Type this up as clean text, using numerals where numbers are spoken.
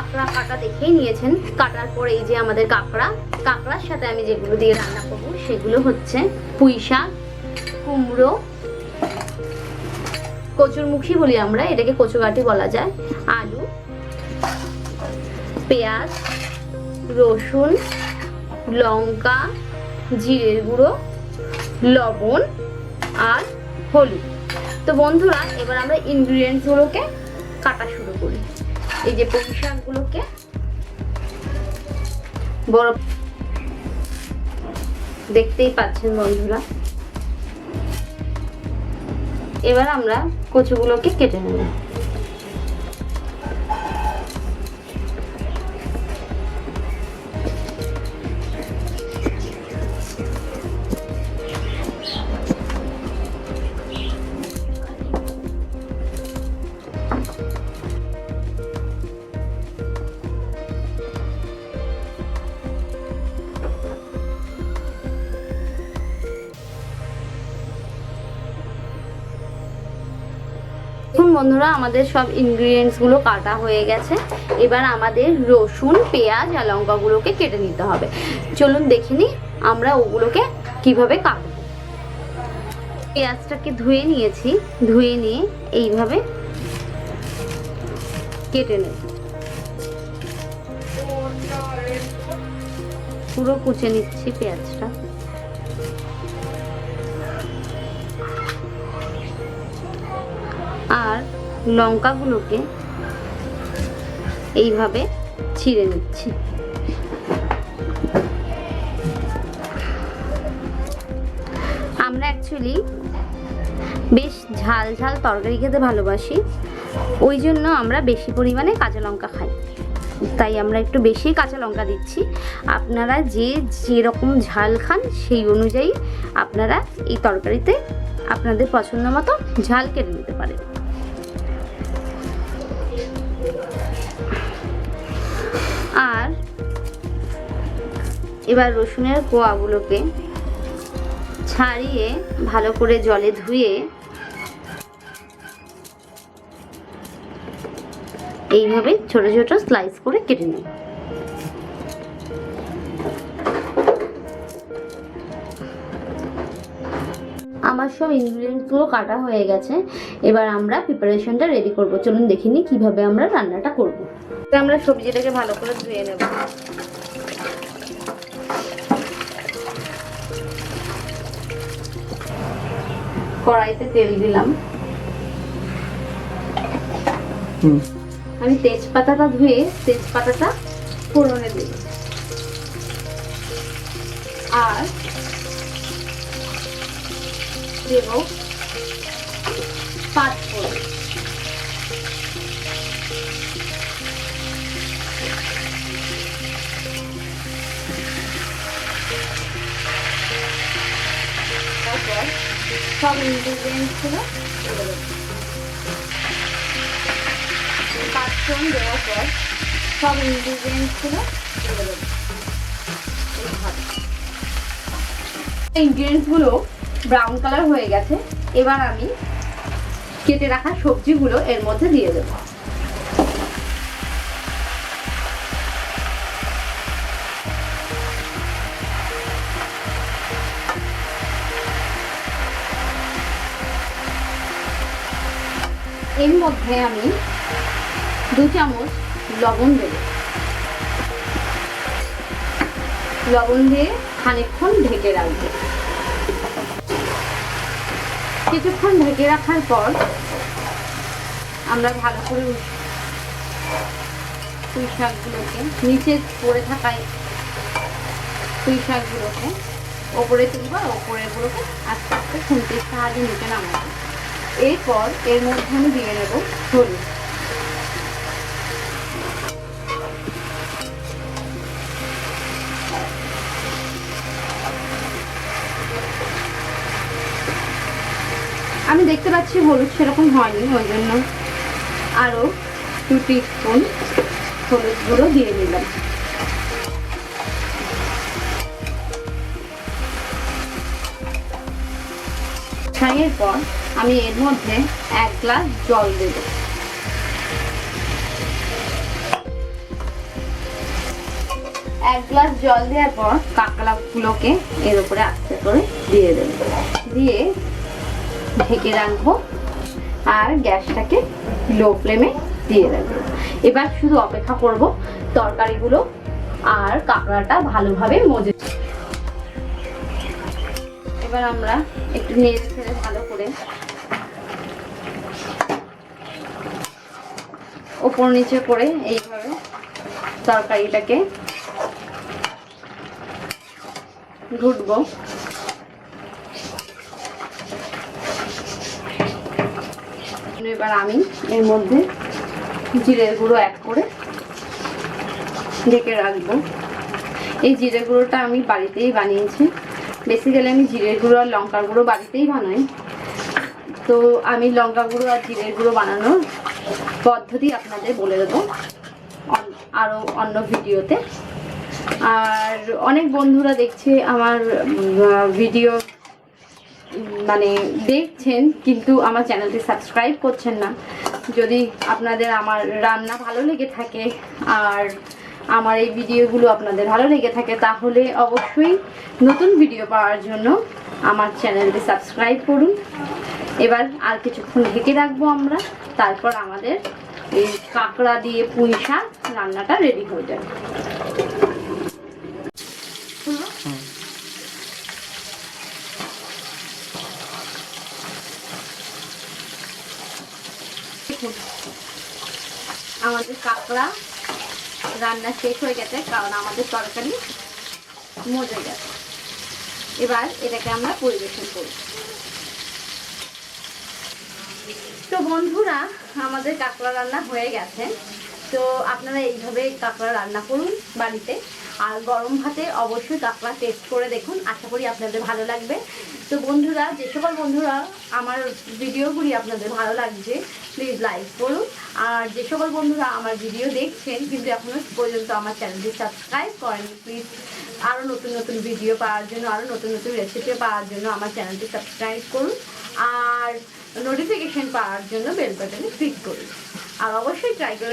কাঁকড়া কাটা দেখেই নিয়েছেন। কাটার পর এই যে আমাদের কাঁকড়ার সাথে আমি যেগুলো দিয়ে রান্না করব সেগুলো হচ্ছে পুঁই শাক, কুমড়ো, কচুরমুখী বলি আমরা, এটাকে কচুগাঠি বলা যায়, আলু, পেঁয়াজ, রসুন, লঙ্কা, জিরের গুঁড়ো, লবণ আর হলুদ। তো বন্ধুরা এবার আমরা ইনগ্রিডিয়েন্টস গুলোকে কাটা শুরু করি। এই যে পুঁই শাকগুলোকে বড় দেখতেই পাচ্ছেন বন্ধুরা। এবার আমরা কচুগুলোকে কেটে নেব। বন্ধুরা আমাদের সব ইনগ্রিডিয়েন্টস গুলো কাটা হয়ে গেছে। এবার আমাদের রসুন, পেঁয়াজ আর লঙ্কাগুলোকে কেটে নিতে হবে। চলুন দেখে নিই আমরা ওগুলোকে কিভাবে কাটবো। পেঁয়াজটাকে ধুয়ে নিয়েছি, ধুয়ে নিয়ে এইভাবে কেটে নেব। পুরো কুচে নিচ্ছি পেঁয়াজটা। আর লঙ্কাগুলোকে এইভাবে ছিঁড়ে নিচ্ছি। আমরা অ্যাকচুয়ালি বেশ ঝাল ঝাল তরকারি খেতে ভালোবাসি, ওই জন্য আমরা বেশি পরিমাণে কাঁচা লঙ্কা খাই, তাই আমরা একটু বেশি কাঁচা লঙ্কা দিচ্ছি। আপনারা যে যেরকম ঝাল খান সেই অনুযায়ী আপনারা এই তরকারিতে আপনাদের পছন্দ মতো ঝাল কেটে নিতে পারেন। আর এবার রসুনের কোয়াগুলোকে ছাড়িয়ে ভালো করে জলে ধুয়ে এইভাবে ছোট ছোট স্লাইস করে কেটে নেব। আমার সব ইনগ্রিডিয়েন্টসগুলো কাটা হয়ে গেছে। এবার আমরা প্রিপারেশনটা রেডি করব। চলুন দেখে নিই কিভাবে আমরা রান্নাটা করব। আমরা সবজিটাকে ভালো করে ধুয়ে নেব। কড়াইতে তেল দিলাম। আমি তেজপাতাটা ধুয়ে তেজপাতাটা ফোড়নে দিই। আর দেব পাঁচ ফোড়ন। তারপর সব ইনগ্রিডিয়েন্টস গুলো পাঁচ ফোড়ন দেওয়ার পর সব ইনগ্রিডিয়েন্টস গুলো ইনগ্রিডিয়েন্টস গুলো ব্রাউন কালার হয়ে গেছে। এবার আমি কেটে রাখা সবজিগুলো এর মধ্যে দিয়ে দেব। এর মধ্যে আমি 2 চামচ লবণ দেব। লবণ দিয়ে খানিকক্ষণ ঢেকে রাখবো। কিছুক্ষণ ঢেকে রাখার পর আমরা ভালো করে পুঁই শাকগুলোকে নিচে পড়ে থাকায় পুঁই শাকগুলোকে ওপরে তুলব, ওপরেরগুলোকে আস্তে আস্তে খুন্তির সাহায্যে নিচে নামাবো। এরপর এর মধ্যে আমি দিয়ে নেব হলুদ। আমি দেখতে পাচ্ছি হলুদ সেরকম হয়নি, ওই জন্য আরও 2 টিস্পুন হলুদ গুঁড়ো দিয়ে দিলাম। ছাড়িয়ে পর আমি এর মধ্যে 1 গ্লাস জল দেব। 1 গ্লাস জল দেওয়ার পর কাঁকড়াগুলোকে এর উপরে আস্তে করে দিয়ে দেব, দিয়ে ঢেকে রাখবো আর গ্যাসটাকে লো ফ্লেমে দিয়ে রাখবো। এবার শুধু অপেক্ষা করব তরকারিগুলো আর কাঁকড়াটা ভালোভাবে মজে। এবার আমরা একটু নেড়ে ছেড়ে ভালো করে ওপর নিচে করে এইভাবে তরকারিটাকে ঘুটবো। এবার আমি এর মধ্যে জিরের গুঁড়ো অ্যাড করে ঢেকে রাখবো। এই জিরে গুঁড়োটা আমি বাড়িতেই বানিয়েছি। বেসিক্যালি আমি জিরের গুঁড়ো আর লঙ্কার গুঁড়ো বাড়িতেই বানাই, তো আমি লঙ্কা গুঁড়ো আর জিরের গুঁড়ো বানানোর পদ্ধতি আপনাদের বলে দেবো আরও অন্য ভিডিওতে। আর অনেক বন্ধুরা দেখছে আমার ভিডিও, মানে দেখছেন কিন্তু আমার চ্যানেলটি সাবস্ক্রাইব করছেন না। যদি আপনাদের আমার রান্না ভালো লেগে থাকে আর আমার এই ভিডিওগুলো আপনাদের ভালো লেগে থাকে, তাহলে অবশ্যই নতুন ভিডিও পাওয়ার জন্য আমার চ্যানেলটি সাবস্ক্রাইব করুন। এবার আর কিছুক্ষণ ঢেকে রাখবো আমরা, তারপর আমাদের এই কাঁকড়া দিয়ে পুঁই শাক রান্নাটা রেডি হয়ে যাবে। আমাদের কাঁকড়া রান্না শেষ হয়ে গেছে, কারণ আমাদের তরকারি মজে গেছে। এবার এটাকে আমরা পরিবেশন করি। তো বন্ধুরা, আমাদের কাঁকড়া রান্না হয়ে গেছে। তো আপনারা এইভাবে কাঁকড়া রান্না করুন বাড়িতে, আর গরম ভাতে অবশ্যই কাঁকড়া টেস্ট করে দেখুন, আশা করি আপনাদের ভালো লাগবে। তো বন্ধুরা, যে সকল বন্ধুরা আমার ভিডিওগুলি আপনাদের ভালো লাগছে প্লিজ লাইক করুন, আর যে সকল বন্ধুরা আমার ভিডিও দেখছেন কিন্তু এখনও পর্যন্ত আমার চ্যানেলটি সাবস্ক্রাইব করেন, প্লিজ আরও নতুন নতুন ভিডিও পাওয়ার জন্য, আরও নতুন নতুন রেসিপি পাওয়ার জন্য আমার চ্যানেলটি সাবস্ক্রাইব করুন, আর নোটিফিকেশন পাওয়ার জন্য বেল বাটনে ক্লিক করুন, আর অবশ্যই ট্রাই করুন।